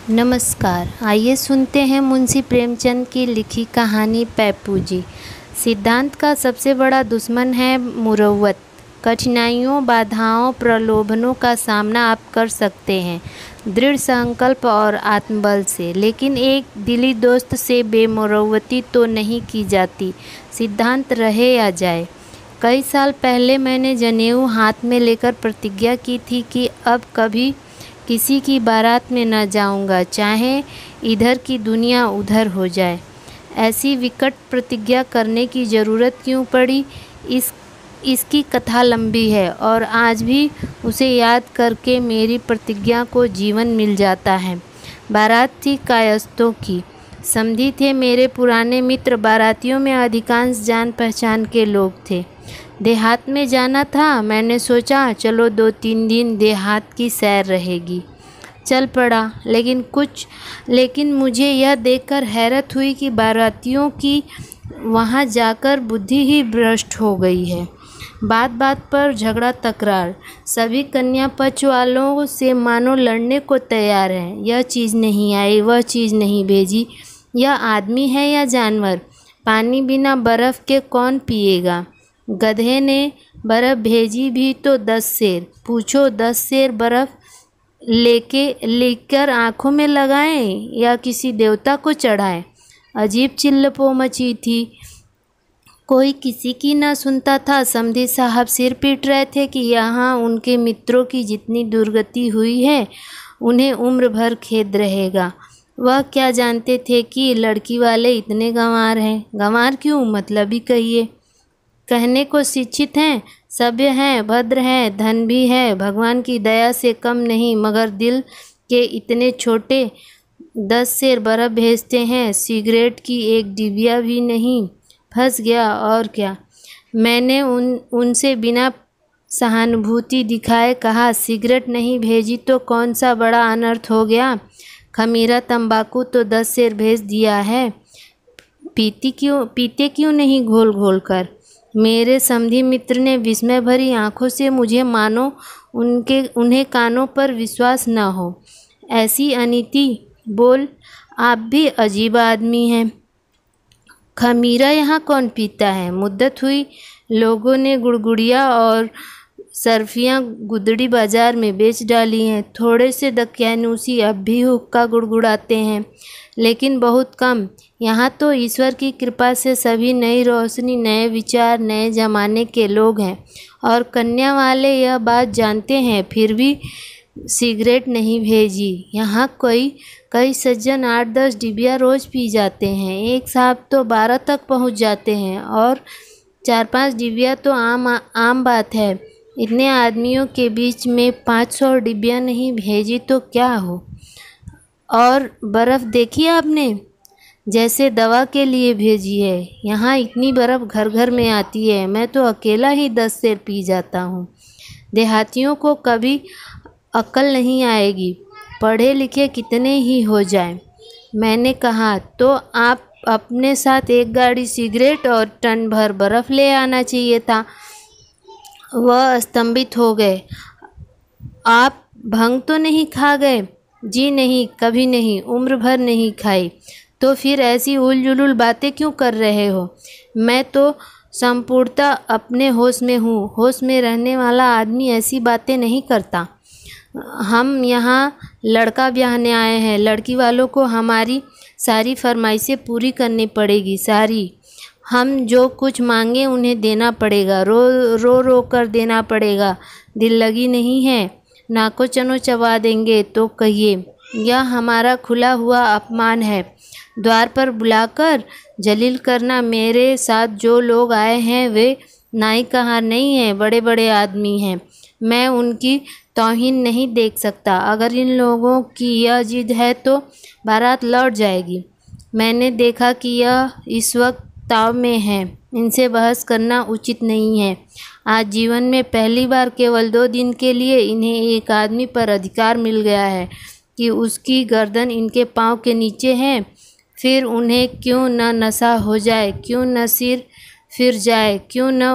नमस्कार। आइए सुनते हैं मुंशी प्रेमचंद की लिखी कहानी पैप्पू जी। सिद्धांत का सबसे बड़ा दुश्मन है मुरव्वत। कठिनाइयों, बाधाओं, प्रलोभनों का सामना आप कर सकते हैं दृढ़ संकल्प और आत्मबल से, लेकिन एक दिली दोस्त से बेमुरव्वती तो नहीं की जाती, सिद्धांत रहे या जाए। कई साल पहले मैंने जनेऊ हाथ में लेकर प्रतिज्ञा की थी कि अब कभी किसी की बारात में न जाऊंगा, चाहे इधर की दुनिया उधर हो जाए। ऐसी विकट प्रतिज्ञा करने की ज़रूरत क्यों पड़ी, इसकी कथा लंबी है और आज भी उसे याद करके मेरी प्रतिज्ञा को जीवन मिल जाता है। बारात थी कायस्थों की। समधी थे मेरे पुराने मित्र। बारातियों में अधिकांश जान पहचान के लोग थे। देहात में जाना था। मैंने सोचा चलो 2-3 दिन देहात की सैर रहेगी। चल पड़ा। लेकिन मुझे यह देखकर हैरत हुई कि बारातियों की वहाँ जाकर बुद्धि ही भ्रष्ट हो गई है। बात बात पर झगड़ा तकरार। सभी कन्या पक्ष वालों से मानो लड़ने को तैयार हैं। यह चीज़ नहीं आई, वह चीज़ नहीं भेजी। यह आदमी है या जानवर? पानी बिना बर्फ़ के कौन पिएगा? गधे ने बर्फ़ भेजी भी तो 10 सेर। पूछो 10 सेर बर्फ़ लेकर आँखों में लगाएं या किसी देवता को चढ़ाएं? अजीब चिल्लपो मची थी। कोई किसी की न सुनता था। समधी साहब सिर पीट रहे थे कि यहाँ उनके मित्रों की जितनी दुर्गति हुई है उन्हें उम्र भर खेद रहेगा। वह क्या जानते थे कि लड़की वाले इतने गंवार हैं। गंवार क्यों, मतलब ही कहिए। कहने को शिक्षित हैं, सभ्य हैं, भद्र हैं, धन भी है, भगवान की दया से कम नहीं, मगर दिल के इतने छोटे। 10 सेर बर्फ़ भेजते हैं, सिगरेट की एक डिबिया भी नहीं। फंस गया और क्या। मैंने उनसे बिना सहानुभूति दिखाए कहा, सिगरेट नहीं भेजी तो कौन सा बड़ा अनर्थ हो गया। खमीरा तंबाकू तो 10 सेर भेज दिया है। पीते क्यों नहीं घोल घोल कर। मेरे समधी मित्र ने विस्मय भरी आंखों से मुझे मानो उन्हें कानों पर विश्वास न हो। ऐसी अनीति बोल, आप भी अजीब आदमी हैं। खमीरा यहाँ कौन पीता है? मुद्दत हुई लोगों ने गुड़गुड़िया और सर्फियाँ गुदड़ी बाज़ार में बेच डाली हैं। थोड़े से दकियानूसी अब भी हुक्का गुड़गुड़ाते हैं, लेकिन बहुत कम। यहाँ तो ईश्वर की कृपा से सभी नई रोशनी, नए विचार, नए ज़माने के लोग हैं और कन्या वाले यह बात जानते हैं, फिर भी सिगरेट नहीं भेजी। यहाँ कई सज्जन 8-10 डिबिया रोज़ पी जाते हैं। एक साहब तो 12 तक पहुँच जाते हैं और 4-5 डिबिया तो आम बात है। इतने आदमियों के बीच में 500 डिबिया नहीं भेजी तो क्या हो। और बर्फ़ देखी आपने? जैसे दवा के लिए भेजी है। यहाँ इतनी बर्फ़ घर घर में आती है। मैं तो अकेला ही 10 सेर पी जाता हूँ। देहातियों को कभी अक्ल नहीं आएगी, पढ़े लिखे कितने ही हो जाएं। मैंने कहा, तो आप अपने साथ एक गाड़ी सिगरेट और टन भर बर्फ़ ले आना चाहिए था। वह स्तंभित हो गए। आप भंग तो नहीं खा गए? जी नहीं, कभी नहीं, उम्र भर नहीं खाई। तो फिर ऐसी उलझुल बातें क्यों कर रहे हो? मैं तो संपूर्णतः अपने होश में हूँ। होश में रहने वाला आदमी ऐसी बातें नहीं करता। हम यहाँ लड़का ब्याहने आए हैं। लड़की वालों को हमारी सारी फरमाइशें पूरी करनी पड़ेगी, सारी। हम जो कुछ मांगे उन्हें देना पड़ेगा, रो कर देना पड़ेगा। दिल लगी नहीं है, नाको चनो चबा देंगे तो कहिए। यह हमारा खुला हुआ अपमान है। द्वार पर बुलाकर जलील करना। मेरे साथ जो लोग आए हैं वे नाई कहार नहीं हैं, बड़े बड़े आदमी हैं। मैं उनकी तौहीन नहीं देख सकता। अगर इन लोगों की यह जिद है तो बारात लौट जाएगी। मैंने देखा कि यह इस वक्त ताव में है। इनसे बहस करना उचित नहीं है। आज जीवन में पहली बार केवल 2 दिन के लिए इन्हें एक आदमी पर अधिकार मिल गया है कि उसकी गर्दन इनके पाँव के नीचे है। फिर उन्हें क्यों न नशा हो जाए, क्यों न सिर फिर जाए, क्यों न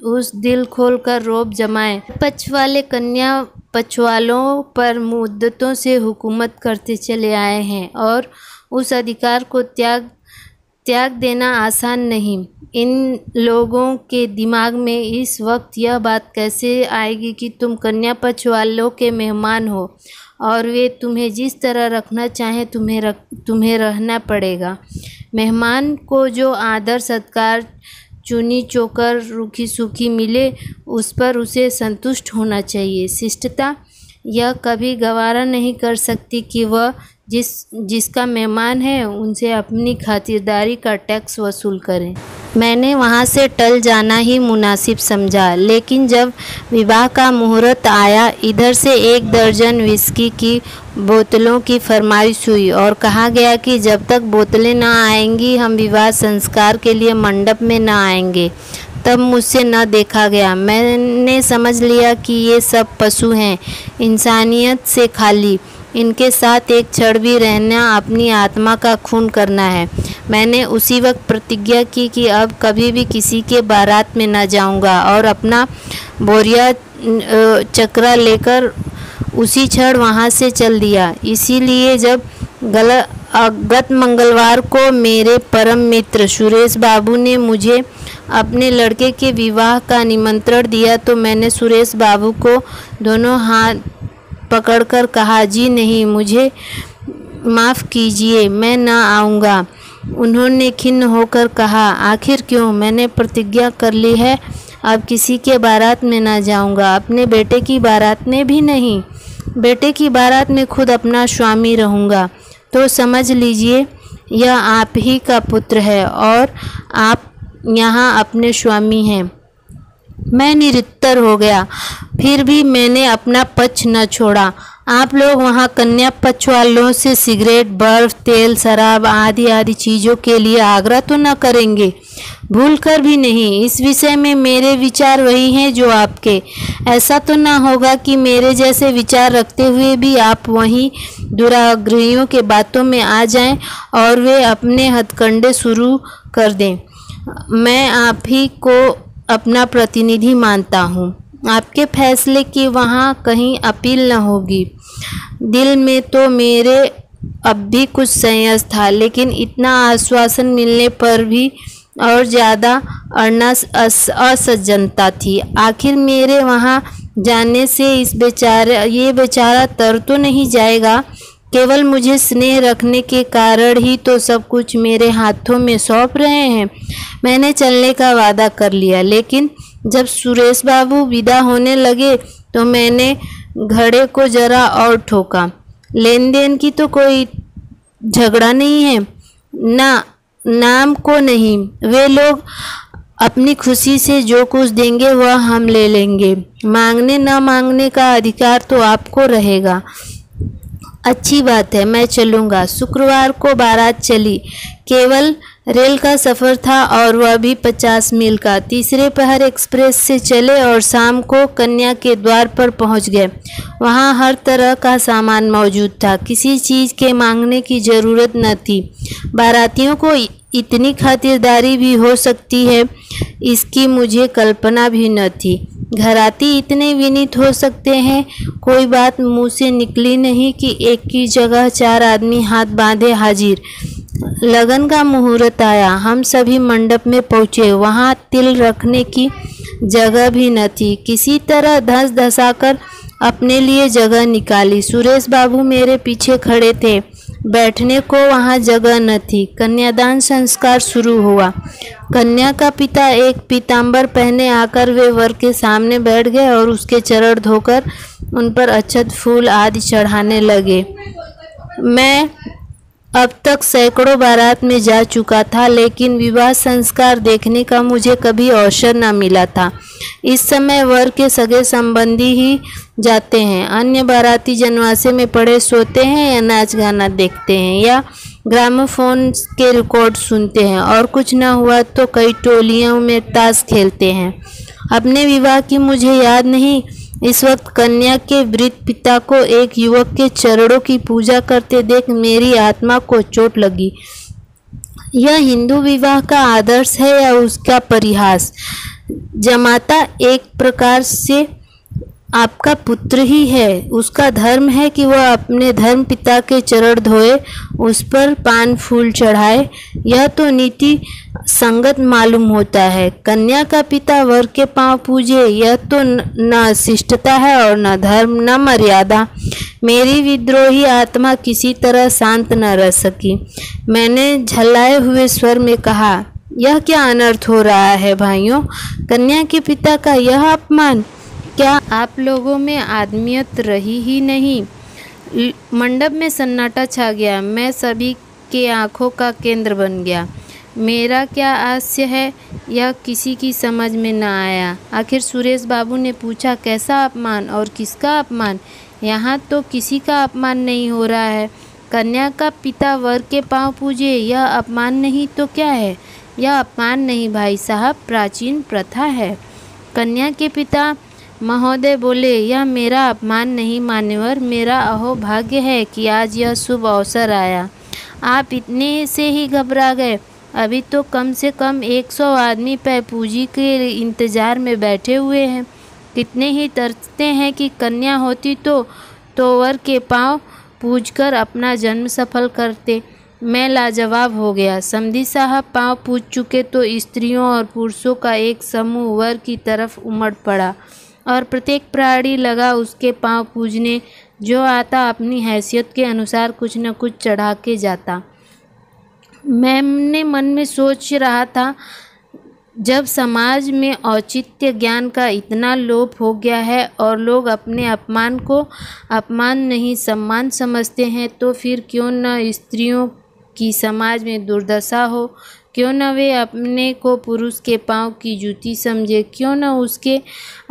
उस दिल खोल कर रोब जमाए। पक्ष वाले कन्या पछवालों पर मुद्दतों से हुकूमत करते चले आए हैं और उस अधिकार को त्याग देना आसान नहीं। इन लोगों के दिमाग में इस वक्त यह बात कैसे आएगी कि तुम कन्या पक्ष वालों के मेहमान हो और वे तुम्हें जिस तरह रखना चाहें तुम्हें रहना पड़ेगा। मेहमान को जो आदर सत्कार चुनी चोकर रूखी सूखी मिले उस पर उसे संतुष्ट होना चाहिए। शिष्टता यह कभी गवारा नहीं कर सकती कि वह जिसका मेहमान है उनसे अपनी खातिरदारी का टैक्स वसूल करें। मैंने वहाँ से टल जाना ही मुनासिब समझा, लेकिन जब विवाह का मुहूर्त आया, इधर से 1 दर्जन विस्की की बोतलों की फरमाइश हुई और कहा गया कि जब तक बोतलें न आएंगी हम विवाह संस्कार के लिए मंडप में न आएंगे। तब मुझसे न देखा गया। मैंने समझ लिया कि ये सब पशु हैं, इंसानियत से खाली। इनके साथ एक क्षण भी रहना अपनी आत्मा का खून करना है। मैंने उसी वक्त प्रतिज्ञा की कि अब कभी भी किसी के बारात में न जाऊंगा और अपना बोरिया चक्रा लेकर उसी क्षण वहाँ से चल दिया। इसीलिए जब गत मंगलवार को मेरे परम मित्र सुरेश बाबू ने मुझे अपने लड़के के विवाह का निमंत्रण दिया तो मैंने सुरेश बाबू को दोनों हाथ पकड़कर कहा, जी नहीं, मुझे माफ़ कीजिए, मैं ना आऊँगा। उन्होंने खिन्न होकर कहा, आखिर क्यों? मैंने प्रतिज्ञा कर ली है, अब किसी के बारात में ना जाऊँगा, अपने बेटे की बारात में भी नहीं। बेटे की बारात में खुद अपना स्वामी रहूँगा। तो समझ लीजिए यह आप ही का पुत्र है और आप यहाँ अपने स्वामी हैं। मैं निरुत्तर हो गया, फिर भी मैंने अपना पक्ष न छोड़ा। आप लोग वहाँ कन्या पक्ष वालों से सिगरेट, बर्फ, तेल, शराब आदि चीज़ों के लिए आग्रह तो न करेंगे? भूल कर भी नहीं। इस विषय में मेरे विचार वही हैं जो आपके। ऐसा तो न होगा कि मेरे जैसे विचार रखते हुए भी आप वहीं दुराग्रहियों के बातों में आ जाएं और वे अपने हथकंडे शुरू कर दें। मैं आप ही को अपना प्रतिनिधि मानता हूँ। आपके फैसले की वहाँ कहीं अपील न होगी। दिल में तो मेरे अब भी कुछ संयस था, लेकिन इतना आश्वासन मिलने पर भी और ज़्यादा असज्जनता थी। आखिर मेरे वहाँ जाने से ये बेचारा तर तो नहीं जाएगा? केवल मुझे स्नेह रखने के कारण ही तो सब कुछ मेरे हाथों में सौंप रहे हैं। मैंने चलने का वादा कर लिया, लेकिन जब सुरेश बाबू विदा होने लगे तो मैंने घड़े को जरा और ठोका। लेन देन की तो कोई झगड़ा नहीं है, ना नाम को नहीं। वे लोग अपनी खुशी से जो कुछ देंगे वह हम ले लेंगे। मांगने न मांगने का अधिकार तो आपको रहेगा। अच्छी बात है, मैं चलूँगा। शुक्रवार को बारात चली। केवल रेल का सफ़र था और वह भी 50 मील का। तीसरे पहर एक्सप्रेस से चले और शाम को कन्या के द्वार पर पहुंच गए। वहां हर तरह का सामान मौजूद था, किसी चीज़ के मांगने की ज़रूरत न थी। बारातियों को इतनी खातिरदारी भी हो सकती है, इसकी मुझे कल्पना भी न थी। घराती इतने विनीत हो सकते हैं। कोई बात मुँह से निकली नहीं कि एक की जगह 4 आदमी हाथ बांधे हाजिर। लगन का मुहूर्त आया। हम सभी मंडप में पहुँचे। वहाँ तिल रखने की जगह भी न थी। किसी तरह धस धसाकर अपने लिए जगह निकाली। सुरेश बाबू मेरे पीछे खड़े थे। बैठने को वहाँ जगह न थी। कन्यादान संस्कार शुरू हुआ। कन्या का पिता एक पीताम्बर पहने आकर वे वर के सामने बैठ गए और उसके चरण धोकर उन पर अक्षत, फूल आदि चढ़ाने लगे। मैं अब तक सैकड़ों बारात में जा चुका था, लेकिन विवाह संस्कार देखने का मुझे कभी अवसर न मिला था। इस समय वर के सगे संबंधी ही जाते हैं। अन्य बाराती जनवासे में पड़े सोते हैं या नाच गाना देखते हैं या ग्रामोफोन के रिकॉर्ड सुनते हैं, और कुछ न हुआ तो कई टोलियों में ताश खेलते हैं। अपने विवाह की मुझे याद नहीं। इस वक्त कन्या के वृद्ध पिता को एक युवक के चरणों की पूजा करते देख मेरी आत्मा को चोट लगी। यह हिंदू विवाह का आदर्श है या उसका परिहास? जमाता एक प्रकार से आपका पुत्र ही है, उसका धर्म है कि वह अपने धर्म पिता के चरण धोए, उस पर पान फूल चढ़ाए। यह तो नीति संगत मालूम होता है। कन्या का पिता वर के पांव पूजे, यह तो न शिष्टता है और न धर्म न मर्यादा। मेरी विद्रोही आत्मा किसी तरह शांत न रह सकी। मैंने झल्लाए हुए स्वर में कहा, यह क्या अनर्थ हो रहा है भाइयों? कन्या के पिता का यह अपमान! क्या आप लोगों में आदमियत रही ही नहीं? मंडप में सन्नाटा छा गया। मैं सभी के आंखों का केंद्र बन गया। मेरा क्या हास्य है, यह किसी की समझ में न आया। आखिर सुरेश बाबू ने पूछा, कैसा अपमान और किसका अपमान? यहाँ तो किसी का अपमान नहीं हो रहा है। कन्या का पिता वर के पांव पूजे, यह अपमान नहीं तो क्या है? यह अपमान नहीं भाई साहब, प्राचीन प्रथा है। कन्या के पिता महोदय बोले, यह मेरा अपमान नहीं मान्यवर, मेरा अहोभाग्य है कि आज यह शुभ अवसर आया। आप इतने से ही घबरा गए? अभी तो कम से कम 100 आदमी पैपूजी के इंतज़ार में बैठे हुए हैं। कितने ही तरसते हैं कि कन्या होती तो वर के पांव पूजकर अपना जन्म सफल करते। मैं लाजवाब हो गया। समधी साहब पांव पूज चुके तो स्त्रियों और पुरुषों का एक समूह वर की तरफ उमड़ पड़ा और प्रत्येक प्राणी लगा उसके पांव पूजने। जो आता अपनी हैसियत के अनुसार कुछ न कुछ चढ़ा के जाता। मैंने मन में सोच रहा था, जब समाज में औचित्य ज्ञान का इतना लोप हो गया है और लोग अपने अपमान को अपमान नहीं सम्मान समझते हैं, तो फिर क्यों न स्त्रियों की समाज में दुर्दशा हो? क्यों न वे अपने को पुरुष के पांव की जूती समझे? क्यों न उसके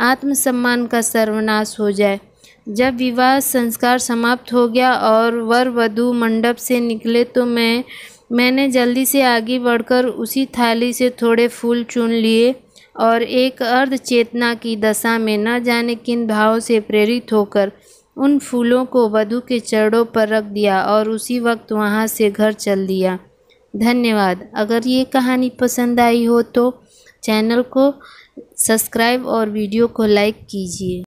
आत्मसम्मान का सर्वनाश हो जाए? जब विवाह संस्कार समाप्त हो गया और वर वधू मंडप से निकले तो मैंने जल्दी से आगे बढ़कर उसी थाली से थोड़े फूल चुन लिए और एक अर्ध चेतना की दशा में न जाने किन भावों से प्रेरित होकर उन फूलों को वधू के चरणों पर रख दिया और उसी वक्त वहां से घर चल दिया। धन्यवाद। अगर ये कहानी पसंद आई हो तो चैनल को सब्सक्राइब और वीडियो को लाइक कीजिए।